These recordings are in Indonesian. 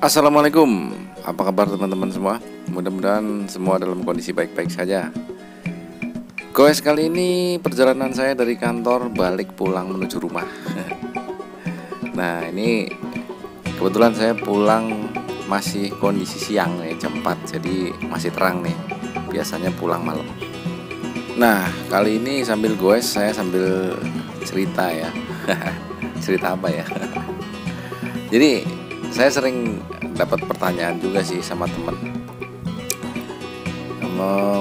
Assalamualaikum, apa kabar teman-teman semua? Mudah-mudahan semua dalam kondisi baik-baik saja. Guys, kali ini perjalanan saya dari kantor balik pulang menuju rumah. Nah, ini kebetulan saya pulang masih kondisi siang nih, jam 4, jadi masih terang nih. Biasanya pulang malam. Nah, kali ini sambil goes saya sambil cerita ya. Cerita apa ya? Jadi saya sering dapat pertanyaan juga sih sama temen.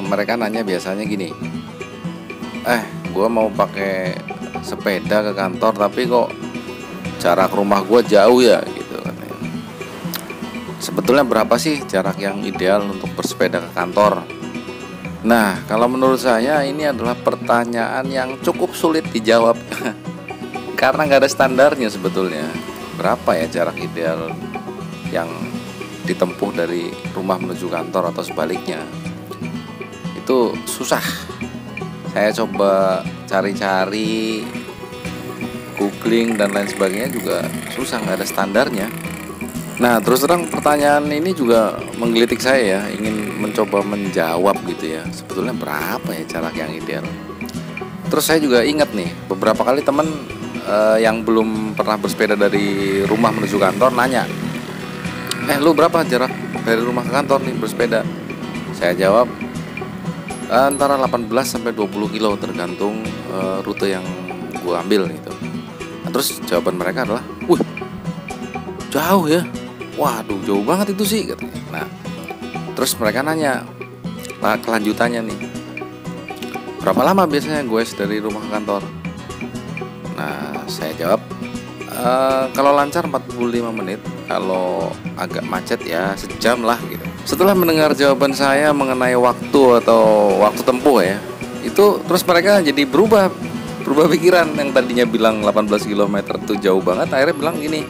Mereka nanya biasanya gini, gue mau pakai sepeda ke kantor tapi kok jarak rumah gue jauh ya gitu katanya. Sebetulnya berapa sih jarak yang ideal untuk bersepeda ke kantor? Nah, kalau menurut saya ini adalah pertanyaan yang cukup sulit dijawab karena nggak ada standarnya sebetulnya. Berapa ya jarak ideal yang ditempuh dari rumah menuju kantor atau sebaliknya? Itu susah. Saya coba cari-cari, googling dan lain sebagainya juga susah, nggak ada standarnya. Nah, terus terang pertanyaan ini juga menggelitik saya ya, ingin mencoba menjawab gitu ya. Sebetulnya berapa ya jarak yang ideal? Terus saya juga ingat nih, beberapa kali teman yang belum pernah bersepeda dari rumah menuju kantor nanya, lu berapa jarak dari rumah ke kantor nih bersepeda? Saya jawab antara 18 sampai 20 kilo tergantung rute yang gue ambil gitu. Nah, terus jawaban mereka adalah, wih, jauh ya, waduh jauh banget itu sih katanya. Nah, terus mereka nanya kelanjutannya nih, berapa lama biasanya gue dari rumah ke kantor? Nah, saya jawab kalau lancar 45 menit, kalau agak macet ya sejam lah gitu. Setelah mendengar jawaban saya mengenai waktu atau waktu tempuh ya, itu terus mereka jadi berubah pikiran. Yang tadinya bilang 18 km itu jauh banget, akhirnya bilang gini,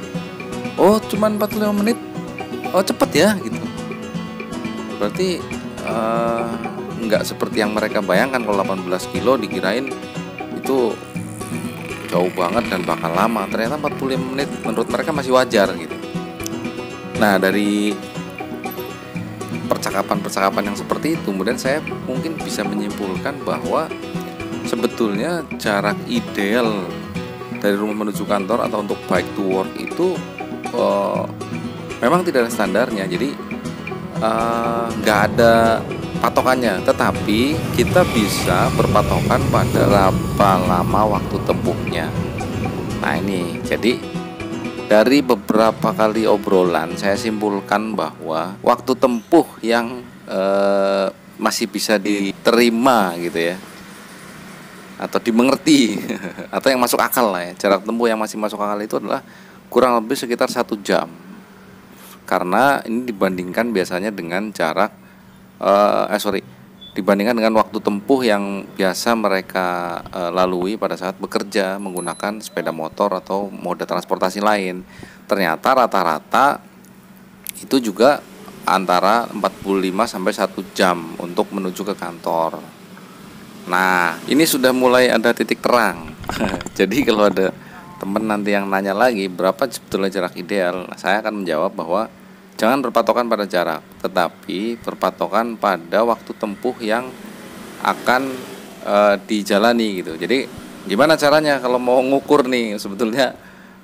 oh cuman 45 menit, oh cepet ya gitu. Berarti nggak seperti yang mereka bayangkan. Kalau 18 kilo dikirain itu jauh banget dan bakal lama. Ternyata 45 menit menurut mereka masih wajar gitu. Nah, dari percakapan yang seperti itu, kemudian saya mungkin bisa menyimpulkan bahwa sebetulnya jarak ideal dari rumah menuju kantor atau untuk bike to work itu memang tidak ada standarnya. Jadi nggak ada patokannya, tetapi kita bisa berpatokan pada berapa lama waktu tempuhnya. Nah, ini jadi dari beberapa kali obrolan saya simpulkan bahwa waktu tempuh yang masih bisa diterima gitu ya, atau dimengerti atau yang masuk akal lah ya, jarak tempuh yang masih masuk akal itu adalah kurang lebih sekitar 1 jam. Karena ini dibandingkan biasanya dengan jarak dibandingkan dengan waktu tempuh yang biasa mereka lalui pada saat bekerja menggunakan sepeda motor atau moda transportasi lain. Ternyata rata-rata itu juga antara 45 sampai 1 jam untuk menuju ke kantor. Nah, ini sudah mulai ada titik terang. Jadi kalau ada teman nanti yang nanya lagi berapa sebetulnya jarak ideal, saya akan menjawab bahwa jangan berpatokan pada jarak, tetapi berpatokan pada waktu tempuh yang akan dijalani gitu. Jadi gimana caranya kalau mau ngukur nih sebetulnya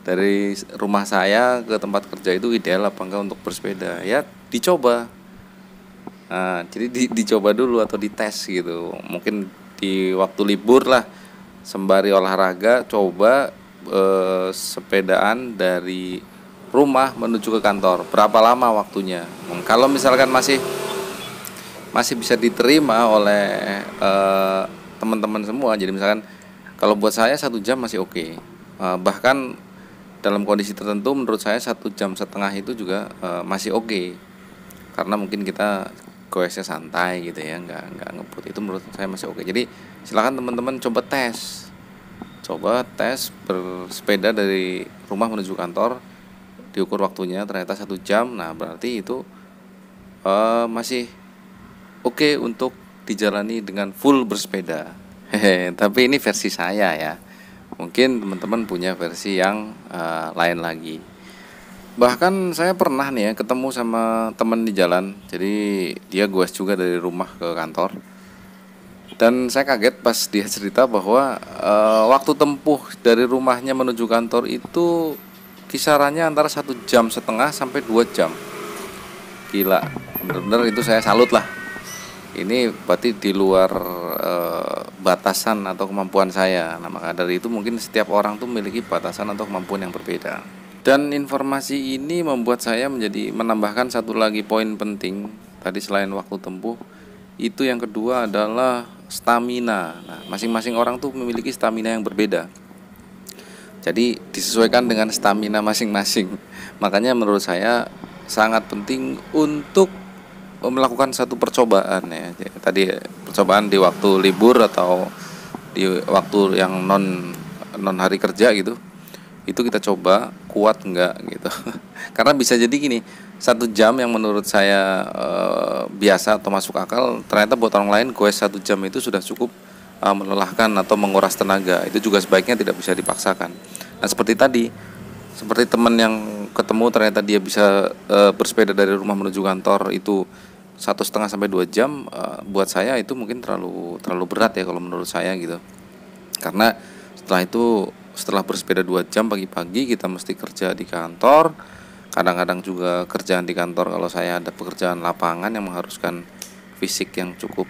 dari rumah saya ke tempat kerja itu ideal apa enggak untuk bersepeda? Ya dicoba. Nah, jadi dicoba dulu atau dites gitu. Mungkin di waktu libur lah, sembari olahraga, coba sepedaan dari rumah menuju ke kantor. Berapa lama waktunya? Kalau misalkan masih bisa diterima oleh teman-teman semua, jadi misalkan kalau buat saya 1 jam masih oke. Bahkan dalam kondisi tertentu menurut saya 1,5 jam itu juga masih oke. Karena mungkin kita goesnya santai gitu ya, nggak ngebut. Itu menurut saya masih oke. Jadi silakan teman-teman coba tes bersepeda dari rumah menuju kantor, diukur waktunya ternyata 1 jam. Nah, berarti itu masih oke untuk dijalani dengan full bersepeda. Hehe, tapi ini versi saya ya. Mungkin teman-teman punya versi yang lain lagi. Bahkan saya pernah nih ya ketemu sama teman di jalan. Jadi dia goes juga dari rumah ke kantor. Dan saya kaget pas dia cerita bahwa waktu tempuh dari rumahnya menuju kantor itu kisarannya antara 1,5 jam sampai 2 jam. Gila, bener-bener itu saya salut lah. Ini berarti di luar batasan atau kemampuan saya. Nah maka dari itu mungkin setiap orang tuh memiliki batasan atau kemampuan yang berbeda. Dan informasi ini membuat saya menjadi menambahkan satu lagi poin penting. Tadi selain waktu tempuh, itu yang kedua adalah stamina. Nah, masing-masing orang tuh memiliki stamina yang berbeda. Jadi disesuaikan dengan stamina masing-masing. Makanya menurut saya sangat penting untuk melakukan satu percobaan ya. Tadi percobaan di waktu libur atau di waktu yang non hari kerja gitu. Itu kita coba kuat enggak gitu. Karena bisa jadi gini, 1 jam yang menurut saya biasa atau masuk akal, ternyata buat orang lain goes 1 jam itu sudah cukup melelahkan atau menguras tenaga. Itu juga sebaiknya tidak bisa dipaksakan. Nah seperti tadi, seperti teman yang ketemu ternyata dia bisa bersepeda dari rumah menuju kantor itu 1,5 sampai 2 jam, buat saya itu mungkin terlalu berat ya kalau menurut saya gitu. Karena setelah bersepeda 2 jam pagi-pagi kita mesti kerja di kantor. Kadang-kadang juga kerjaan di kantor, kalau saya ada pekerjaan lapangan yang mengharuskan fisik yang cukup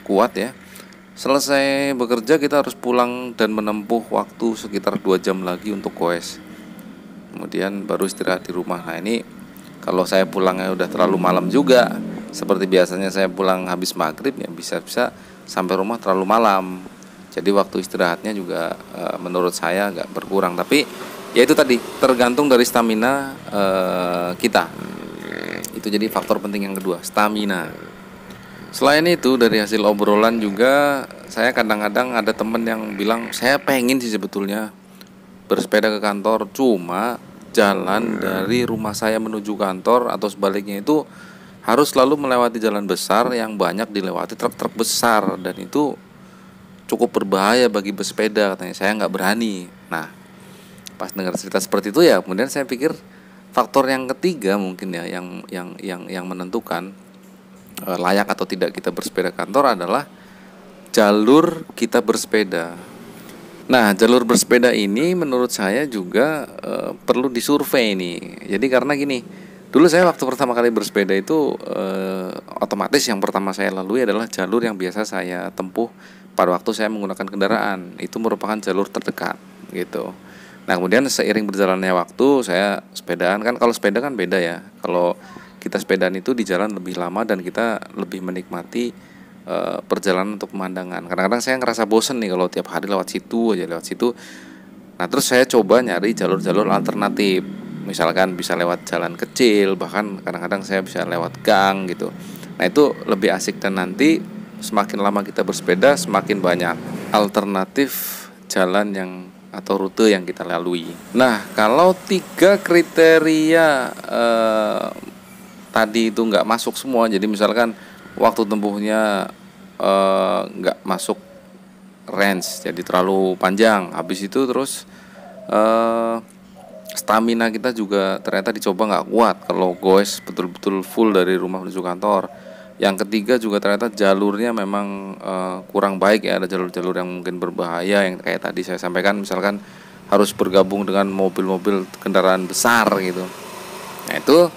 kuat ya. Selesai bekerja kita harus pulang dan menempuh waktu sekitar 2 jam lagi untuk goes. Kemudian baru istirahat di rumah. Nah ini kalau saya pulangnya udah terlalu malam juga, seperti biasanya saya pulang habis maghrib ya, bisa-bisa sampai rumah terlalu malam. Jadi waktu istirahatnya juga menurut saya agak berkurang. Tapi ya itu tadi, tergantung dari stamina kita. Itu jadi faktor penting yang kedua, stamina. Selain itu dari hasil obrolan juga, saya kadang-kadang ada temen yang bilang, saya pengen sih sebetulnya bersepeda ke kantor, cuma jalan dari rumah saya menuju kantor atau sebaliknya itu harus selalu melewati jalan besar yang banyak dilewati truk-truk besar, dan itu cukup berbahaya bagi pesepeda katanya. Saya nggak berani. Nah pas dengar cerita seperti itu ya kemudian saya pikir faktor yang ketiga mungkin ya yang menentukan layak atau tidak kita bersepeda kantor adalah jalur kita bersepeda. Nah jalur bersepeda ini menurut saya juga perlu disurvei nih. Jadi karena gini, dulu saya waktu pertama kali bersepeda itu otomatis yang pertama saya lalui adalah jalur yang biasa saya tempuh pada waktu saya menggunakan kendaraan. Itu merupakan jalur terdekat gitu. Nah kemudian seiring berjalannya waktu saya sepedaan, kan kalau sepeda kan beda ya. Kalau kita sepedaan itu di jalan lebih lama dan kita lebih menikmati perjalanan untuk pemandangan. Kadang-kadang saya ngerasa bosen nih kalau tiap hari lewat situ aja, lewat situ. Nah terus saya coba nyari jalur-jalur alternatif. Misalkan bisa lewat jalan kecil, bahkan kadang-kadang saya bisa lewat gang gitu. Nah itu lebih asik, dan nanti semakin lama kita bersepeda semakin banyak alternatif jalan yang atau rute yang kita lalui. Nah kalau 3 kriteria tadi itu nggak masuk semua, jadi misalkan waktu tempuhnya nggak masuk range, jadi terlalu panjang, habis itu terus stamina kita juga ternyata dicoba nggak kuat kalau goes betul-betul full dari rumah menuju kantor. Yang ketiga juga ternyata jalurnya memang kurang baik ya, ada jalur-jalur yang mungkin berbahaya yang kayak tadi saya sampaikan, misalkan harus bergabung dengan mobil-mobil kendaraan besar gitu. Nah itu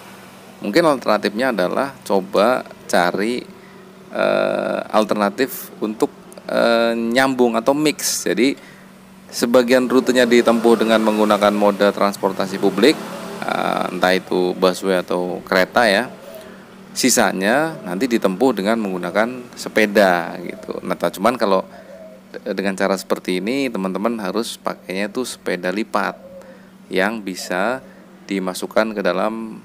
mungkin alternatifnya adalah coba cari alternatif untuk nyambung atau mix. Jadi sebagian rutenya ditempuh dengan menggunakan moda transportasi publik, entah itu busway atau kereta ya. Sisanya nanti ditempuh dengan menggunakan sepeda gitu. Nah, cuman kalau dengan cara seperti ini teman-teman harus pakainya tuh sepeda lipat yang bisa dimasukkan ke dalam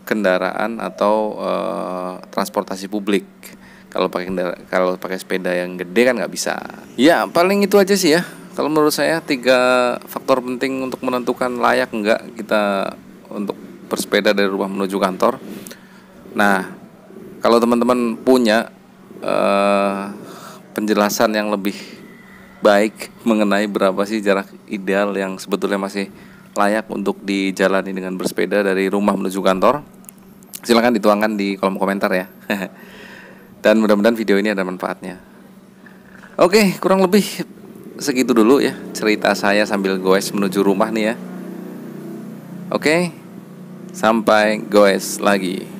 kendaraan atau transportasi publik. Kalau pakai sepeda yang gede kan nggak bisa. Ya paling itu aja sih ya. Kalau menurut saya 3 faktor penting untuk menentukan layak enggak kita untuk bersepeda dari rumah menuju kantor. Nah, kalau teman-teman punya penjelasan yang lebih baik mengenai berapa sih jarak ideal yang sebetulnya masih layak untuk dijalani dengan bersepeda dari rumah menuju kantor, silakan dituangkan di kolom komentar ya. Dan mudah-mudahan video ini ada manfaatnya. Oke, kurang lebih segitu dulu ya cerita saya sambil goes menuju rumah nih ya. Oke, sampai goes lagi.